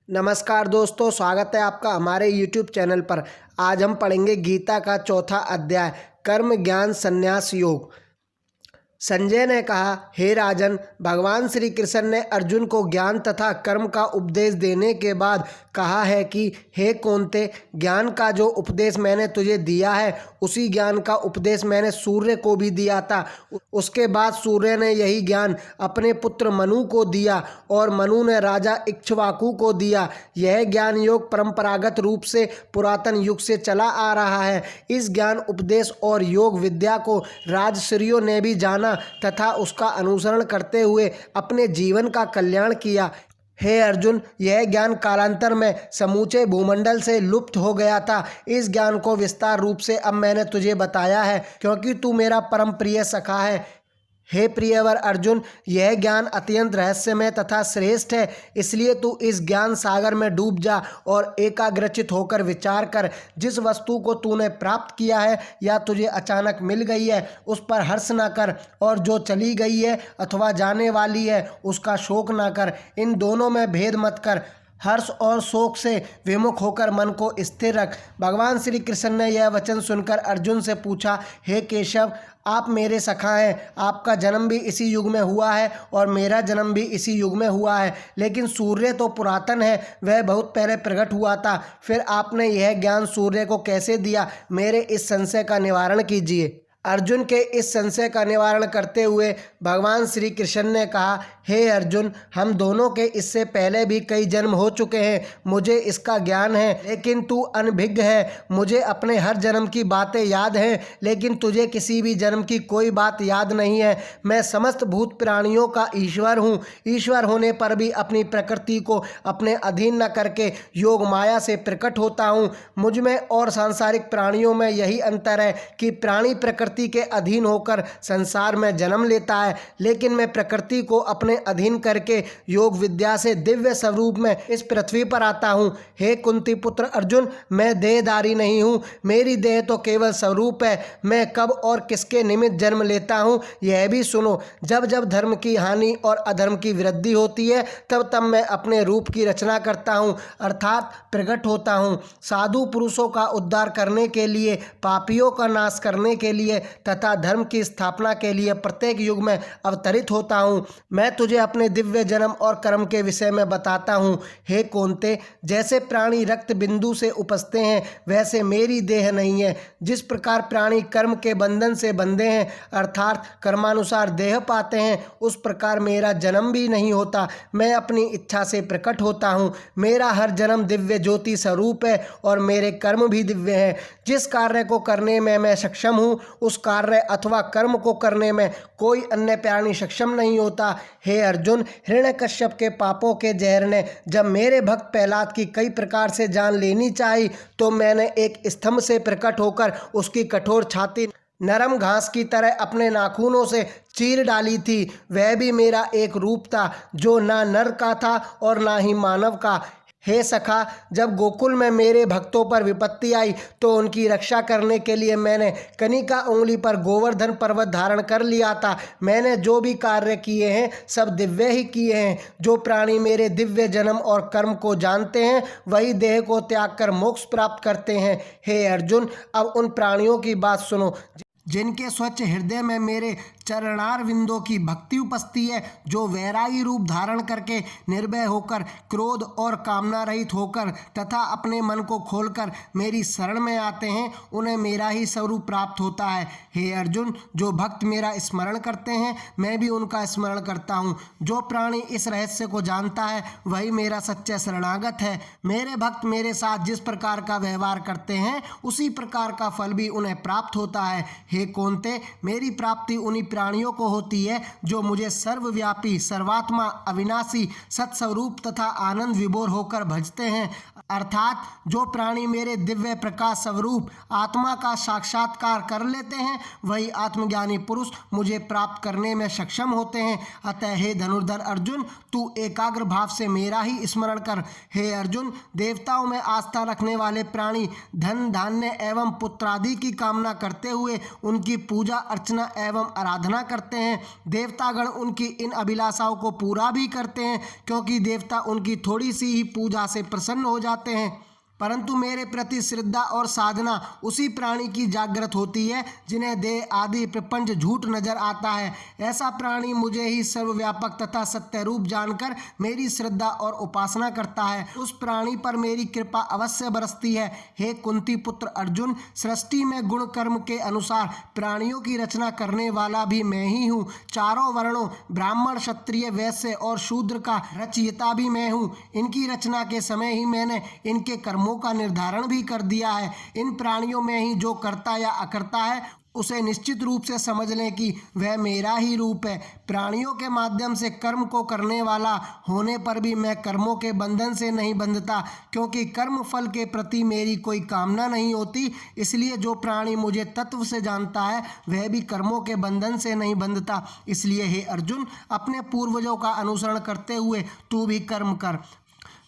नमस्कार दोस्तों, स्वागत है आपका हमारे YouTube चैनल पर। आज हम पढ़ेंगे गीता का चौथा अध्याय कर्म ज्ञान संन्यास योग। संजय ने कहा, हे राजन, भगवान श्री कृष्ण ने अर्जुन को ज्ञान तथा कर्म का उपदेश देने के बाद कहा है कि हे कौन्ते, ज्ञान का जो उपदेश मैंने तुझे दिया है उसी ज्ञान का उपदेश मैंने सूर्य को भी दिया था। उसके बाद सूर्य ने यही ज्ञान अपने पुत्र मनु को दिया और मनु ने राजा इक्ष्वाकु को दिया। यह ज्ञान योग परंपरागत रूप से पुरातन युग से चला आ रहा है। इस ज्ञान उपदेश और योग विद्या को राजश्रियों ने भी जाना तथा उसका अनुसरण करते हुए अपने जीवन का कल्याण किया। हे अर्जुन, यह ज्ञान कालांतर में समूचे भूमंडल से लुप्त हो गया था। इस ज्ञान को विस्तार रूप से अब मैंने तुझे बताया है, क्योंकि तू मेरा परम प्रिय सखा है। हे प्रियवर अर्जुन, यह ज्ञान अत्यंत रहस्यमय तथा श्रेष्ठ है, इसलिए तू इस ज्ञान सागर में डूब जा और एकाग्रचित होकर विचार कर। जिस वस्तु को तूने प्राप्त किया है या तुझे अचानक मिल गई है उस पर हर्ष न कर, और जो चली गई है अथवा जाने वाली है उसका शोक न कर। इन दोनों में भेद मत कर। हर्ष और शोक से विमुख होकर मन को स्थिर रख। भगवान श्री कृष्ण ने यह वचन सुनकर अर्जुन से पूछा, हे केशव, आप मेरे सखा हैं। आपका जन्म भी इसी युग में हुआ है और मेरा जन्म भी इसी युग में हुआ है, लेकिन सूर्य तो पुरातन है, वह बहुत पहले प्रकट हुआ था। फिर आपने यह ज्ञान सूर्य को कैसे दिया? मेरे इस संशय का निवारण कीजिए। अर्जुन के इस संशय का निवारण करते हुए भगवान श्री कृष्ण ने कहा, हे अर्जुन, हम दोनों के इससे पहले भी कई जन्म हो चुके हैं। मुझे इसका ज्ञान है, लेकिन तू अनभिज्ञ है। मुझे अपने हर जन्म की बातें याद हैं, लेकिन तुझे किसी भी जन्म की कोई बात याद नहीं है। मैं समस्त भूत प्राणियों का ईश्वर हूँ। ईश्वर होने पर भी अपनी प्रकृति को अपने अधीन न करके योग माया से प्रकट होता हूँ। मुझ में और सांसारिक प्राणियों में यही अंतर है कि प्राणी प्रकृति के अधीन होकर संसार में जन्म लेता है, लेकिन मैं प्रकृति को अपने अधीन करके योग विद्या से दिव्य स्वरूप में इस पृथ्वी पर आता हूँ। हे कुंती पुत्र अर्जुन, मैं देहधारी नहीं हूँ। मेरी देह तो केवल स्वरूप है। मैं कब और किसके निमित्त जन्म लेता हूँ यह भी सुनो। जब जब धर्म की हानि और अधर्म की वृद्धि होती है तब तब मैं अपने रूप की रचना करता हूँ, अर्थात प्रकट होता हूँ। साधु पुरुषों का उद्धार करने के लिए, पापियों का नाश करने के लिए तथा धर्म की स्थापना के लिए प्रत्येक युग में अवतरित होता हूँ। मैं तुझे अपने दिव्य जन्म और कर्म के विषय में बताता हूँ। हे कौन्ते, जैसे प्राणी रक्त बिंदु से उपजते हैं वैसे मेरी देह नहीं है। जिस प्रकार प्राणी कर्म के बंधन से बंधे हैं, अर्थात कर्मानुसार देह पाते हैं, उस प्रकार मेरा जन्म भी नहीं होता। मैं अपनी इच्छा से प्रकट होता हूँ। मेरा हर जन्म दिव्य ज्योति स्वरूप है और मेरे कर्म भी दिव्य हैं। जिस कार्य को करने में मैं सक्षम हूँ उस कार्य अथवा कर्म को करने में कोई अन्य प्राणी सक्षम नहीं होता। हे अर्जुन, हिरण्यकश्यप के पापों के जहर ने जब मेरे भक्त प्रहलाद की कई प्रकार से जान लेनी चाहिए तो मैंने एक स्तंभ से प्रकट होकर उसकी कठोर छाती नरम घास की तरह अपने नाखूनों से चीर डाली थी। वह भी मेरा एक रूप था जो ना नर का था और ना ही मानव का। हे सखा, जब गोकुल में मेरे भक्तों पर विपत्ति आई तो उनकी रक्षा करने के लिए मैंने कनिका उंगली पर गोवर्धन पर्वत धारण कर लिया था। मैंने जो भी कार्य किए हैं सब दिव्य ही किए हैं। जो प्राणी मेरे दिव्य जन्म और कर्म को जानते हैं वही देह को त्याग कर मोक्ष प्राप्त करते हैं। हे अर्जुन, अब उन प्राणियों की बात सुनो जिनके स्वच्छ हृदय में मेरे चरणार विंदों की भक्ति उपस्थित है, जो वैरागी रूप धारण करके निर्भय होकर, क्रोध और कामना रहित होकर तथा अपने मन को खोलकर मेरी शरण में आते हैं, उन्हें मेरा ही स्वरूप प्राप्त होता है। हे अर्जुन, जो भक्त मेरा स्मरण करते हैं मैं भी उनका स्मरण करता हूँ। जो प्राणी इस रहस्य को जानता है वही मेरा सच्चा शरणागत है। मेरे भक्त मेरे साथ जिस प्रकार का व्यवहार करते हैं उसी प्रकार का फल भी उन्हें प्राप्त होता है। हे कौन्ते, मेरी प्राप्ति उन्हीं प्राणियों को होती है जो मुझे सर्वव्यापी, सर्वात्मा, अविनाशी, सत्स्वरूप तथा आनंद विभोर होकर भजते हैं, अर्थात जो प्राणी मेरे दिव्य प्रकाश स्वरूप आत्मा का साक्षात्कार कर लेते हैं वही आत्मज्ञानी पुरुष मुझे प्राप्त करने में सक्षम होते हैं। अतः हे धनुर्धर अर्जुन, तू एकाग्र भाव से मेरा ही स्मरण कर। हे अर्जुन, देवताओं में आस्था रखने वाले प्राणी धन धान्य एवं पुत्रादि की कामना करते हुए उनकी पूजा अर्चना एवं आराधना साधना करते हैं। देवतागण उनकी इन अभिलाषाओं को पूरा भी करते हैं, क्योंकि देवता उनकी थोड़ी सी ही पूजा से प्रसन्न हो जाते हैं। परंतु मेरे प्रति श्रद्धा और साधना उसी प्राणी की जागृत होती है जिन्हें देह आदि प्रपंच झूठ नजर आता है। ऐसा प्राणी मुझे ही सर्वव्यापक तथा सत्य रूप जानकर मेरी श्रद्धा और उपासना करता है। उस प्राणी पर मेरी कृपा अवश्य बरसती है। हे कुंती पुत्र अर्जुन, सृष्टि में गुण कर्म के अनुसार प्राणियों की रचना करने वाला भी मैं ही हूँ। चारों वर्णों ब्राह्मण, क्षत्रिय, वैश्य और शूद्र का रचयिता भी मैं हूँ। इनकी रचना के समय ही मैंने इनके कर्मों का निर्धारण भी कर दिया है। इन प्राणियों में ही जो करता या अकर्ता है उसे निश्चित रूप से समझ लें कि वह मेरा ही रूप है। प्राणियों के माध्यम से कर्म को करने वाला होने पर भी मैं कर्मों के बंधन से नहीं बंधता, क्योंकि कर्म फल के प्रति मेरी कोई कामना नहीं होती। इसलिए जो प्राणी मुझे तत्व से जानता है वह भी कर्मों के बंधन से नहीं बंधता। इसलिए हे अर्जुन, अपने पूर्वजों का अनुसरण करते हुए तू भी कर्म कर।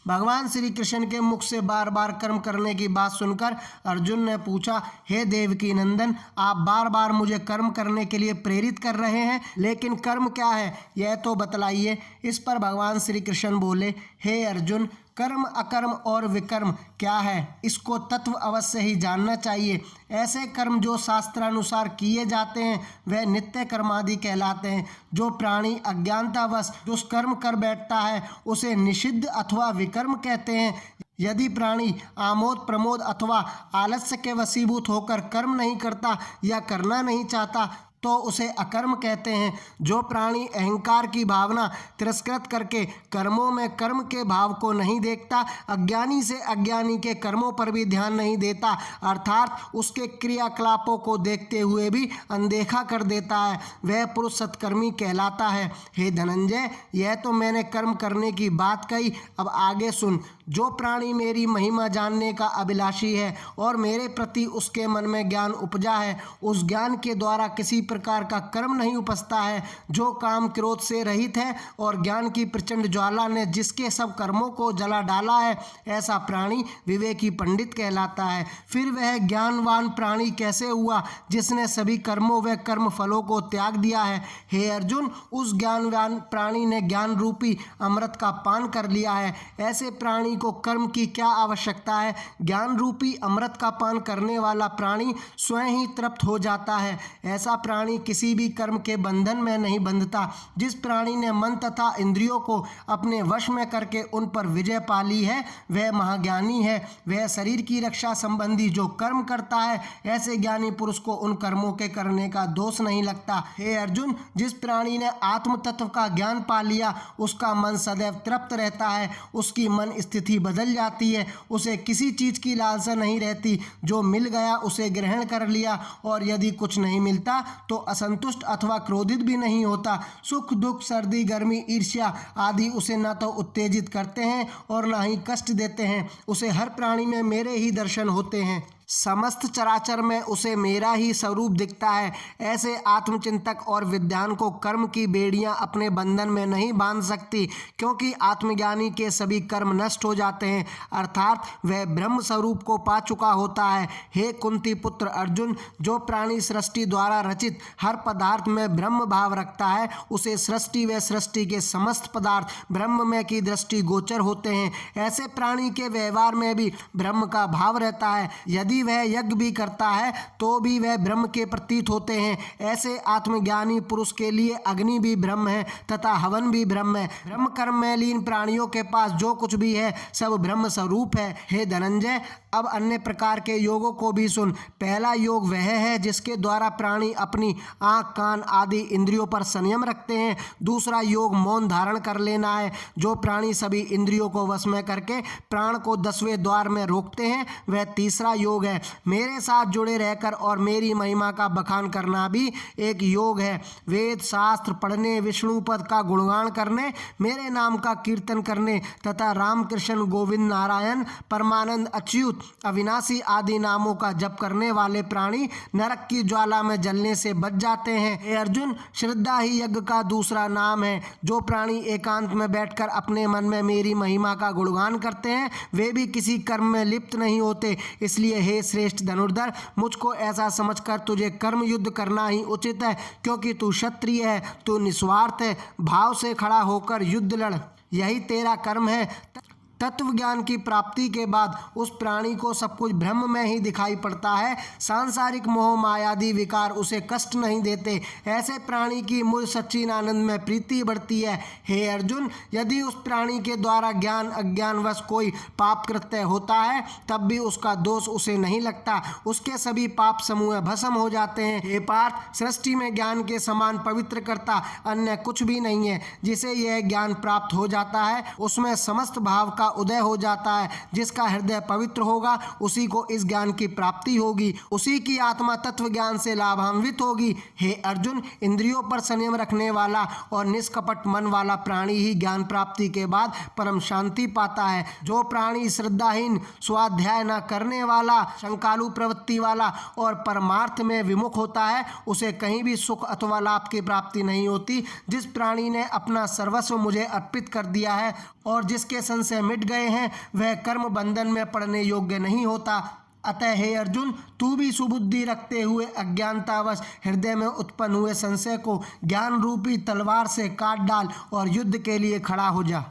भगवान श्री कृष्ण के मुख से बार बार कर्म करने की बात सुनकर अर्जुन ने पूछा, हे देवकी नंदन, आप बार बार मुझे कर्म करने के लिए प्रेरित कर रहे हैं, लेकिन कर्म क्या है यह तो बतलाइए। इस पर भगवान श्री कृष्ण बोले, हे अर्जुन, कर्म, अकर्म और विकर्म क्या है इसको तत्व अवश्य ही जानना चाहिए। ऐसे कर्म जो शास्त्रानुसार किए जाते हैं वह नित्य कर्मादि कहलाते हैं। जो प्राणी अज्ञानतावश दुष्कर्म कर बैठता है उसे निषिद्ध अथवा विकर्म कहते हैं। यदि प्राणी आमोद प्रमोद अथवा आलस्य के वशीभूत होकर कर्म नहीं करता या करना नहीं चाहता तो उसे अकर्म कहते हैं। जो प्राणी अहंकार की भावना तिरस्कृत करके कर्मों में कर्म के भाव को नहीं देखता, अज्ञानी से अज्ञानी के कर्मों पर भी ध्यान नहीं देता, अर्थात उसके क्रियाकलापों को देखते हुए भी अनदेखा कर देता है, वह पुरुष सत्कर्मी कहलाता है। हे धनंजय, यह तो मैंने कर्म करने की बात कही, अब आगे सुन। जो प्राणी मेरी महिमा जानने का अभिलाषी है और मेरे प्रति उसके मन में ज्ञान उपजा है, उस ज्ञान के द्वारा किसी प्रकार का कर्म नहीं उपजता है। जो काम क्रोध से रहित है और ज्ञान की प्रचंड ज्वाला ने जिसके सब कर्मों को जला डाला है, ऐसा प्राणी विवेकी पंडित कहलाता है। फिर वह ज्ञानवान प्राणी कैसे हुआ जिसने सभी कर्मों व कर्म फलों को त्याग दिया है। हे अर्जुन, उस ज्ञानवान प्राणी ने ज्ञान रूपी अमृत का पान कर लिया है। ऐसे प्राणी को कर्म की क्या आवश्यकता है। ज्ञान रूपी अमृत का पान करने वाला प्राणी स्वयं ही तृप्त हो जाता है। ऐसा प्राणी किसी भी कर्म के बंधन में नहीं बंधता। जिस प्राणी ने मन तथा इंद्रियों को अपने वश में करके उन पर विजय पा ली है वह महाज्ञानी है। वह शरीर की रक्षा संबंधी जो कर्म करता है, ऐसे ज्ञानी पुरुष को उन कर्मों के करने का दोष नहीं लगता। हे अर्जुन, जिस प्राणी ने आत्म तत्व का ज्ञान पा लिया उसका मन सदैव तृप्त रहता है, उसकी मन स्थिति बदल जाती है, उसे किसी चीज की लालसा नहीं रहती। जो मिल गया उसे ग्रहण कर लिया और यदि कुछ नहीं मिलता तो असंतुष्ट अथवा क्रोधित भी नहीं होता। सुख दुख, सर्दी गर्मी, ईर्ष्या आदि उसे न तो उत्तेजित करते हैं और न ही कष्ट देते हैं। उसे हर प्राणी में मेरे ही दर्शन होते हैं। समस्त चराचर में उसे मेरा ही स्वरूप दिखता है। ऐसे आत्मचिंतक और विद्वान को कर्म की बेड़ियां अपने बंधन में नहीं बांध सकती, क्योंकि आत्मज्ञानी के सभी कर्म नष्ट हो जाते हैं, अर्थात वह ब्रह्म स्वरूप को पा चुका होता है। हे कुंती पुत्र अर्जुन, जो प्राणी सृष्टि द्वारा रचित हर पदार्थ में ब्रह्म भाव रखता है उसे सृष्टि व सृष्टि के समस्त पदार्थ ब्रह्ममय की दृष्टि गोचर होते हैं। ऐसे प्राणी के व्यवहार में भी ब्रह्म का भाव रहता है। यदि वह यज्ञ भी करता है तो भी वह ब्रह्म के प्रतीत होते हैं। ऐसे आत्मज्ञानी पुरुष के लिए अग्नि भी ब्रह्म है तथा हवन भी ब्रह्म है। ब्रह्म कर्म में लीन प्राणियों के पास जो कुछ भी है सब ब्रह्म स्वरूप है। हे धनंजय, अब अन्य प्रकार के योगों को भी सुन। पहला योग वह है जिसके द्वारा प्राणी अपनी आँख, कान आदि इंद्रियों पर संयम रखते हैं। दूसरा योग मौन धारण कर लेना है। जो प्राणी सभी इंद्रियों को वश में करके प्राण को 10वें द्वार में रोकते हैं वह तीसरा योग है। मेरे साथ जुड़े रहकर और मेरी महिमा का बखान करना भी एक योग है। वेद शास्त्र पढ़ने, विष्णु पद का गुणगान करने, मेरे नाम का कीर्तन करने तथा राम कृष्ण गोविंद नारायण परमानंद अच्युत अविनाशी आदि नामों का जप करने वाले प्राणी नरक की ज्वाला में जलने से बच जाते हैं। हे अर्जुन, श्रद्धा ही यज्ञ का दूसरा नाम है। जो प्राणी एकांत में बैठकर अपने मन में मेरी महिमा का गुणगान करते हैं वे भी किसी कर्म में लिप्त नहीं होते। इसलिए हे हे श्रेष्ठ धनुर्धर, मुझको ऐसा समझकर तुझे कर्म युद्ध करना ही उचित है, क्योंकि तू क्षत्रिय है, तू निस्वार्थ है, भाव से खड़ा होकर युद्ध लड़, यही तेरा कर्म है। तत्व ज्ञान की प्राप्ति के बाद उस प्राणी को सब कुछ ब्रह्म में ही दिखाई पड़ता है। सांसारिक मोह मायादि विकार उसे कष्ट नहीं देते। ऐसे प्राणी की मुझ सच्चिदानंद में प्रीति बढ़ती है। हे अर्जुन, यदि उस प्राणी के द्वारा ज्ञान अज्ञानवश कोई पाप कृत्य होता है तब भी उसका दोष उसे नहीं लगता, उसके सभी पाप समूह भस्म हो जाते हैं। हे पार्थ, सृष्टि में ज्ञान के समान पवित्र करता अन्य कुछ भी नहीं है। जिसे यह ज्ञान प्राप्त हो जाता है उसमें समस्त भाव का उदय हो जाता है। जिसका हृदय पवित्र होगा उसी को इस ज्ञान की प्राप्ति होगी, उसी की आत्मा तत्व ज्ञान से लाभान्वित होगी। हे अर्जुन, इंद्रियों पर संयम रखने वाला और निष्कपट मन वाला प्राणी ही ज्ञान प्राप्ति के बाद परम शांति पाता है। जो प्राणी श्रद्धाहीन, स्वाध्याय न करने वाला, शंकालु प्रवृत्ति वाला और परमार्थ में विमुख होता है उसे कहीं भी सुख अथवा लाभ की प्राप्ति नहीं होती। जिस प्राणी ने अपना सर्वस्व मुझे अर्पित कर दिया है और जिसके संशय मिट गए हैं वह कर्म बंधन में पड़ने योग्य नहीं होता। अतः हे अर्जुन, तू भी सुबुद्धि रखते हुए अज्ञानतावश हृदय में उत्पन्न हुए संशय को ज्ञान रूपी तलवार से काट डाल और युद्ध के लिए खड़ा हो जा।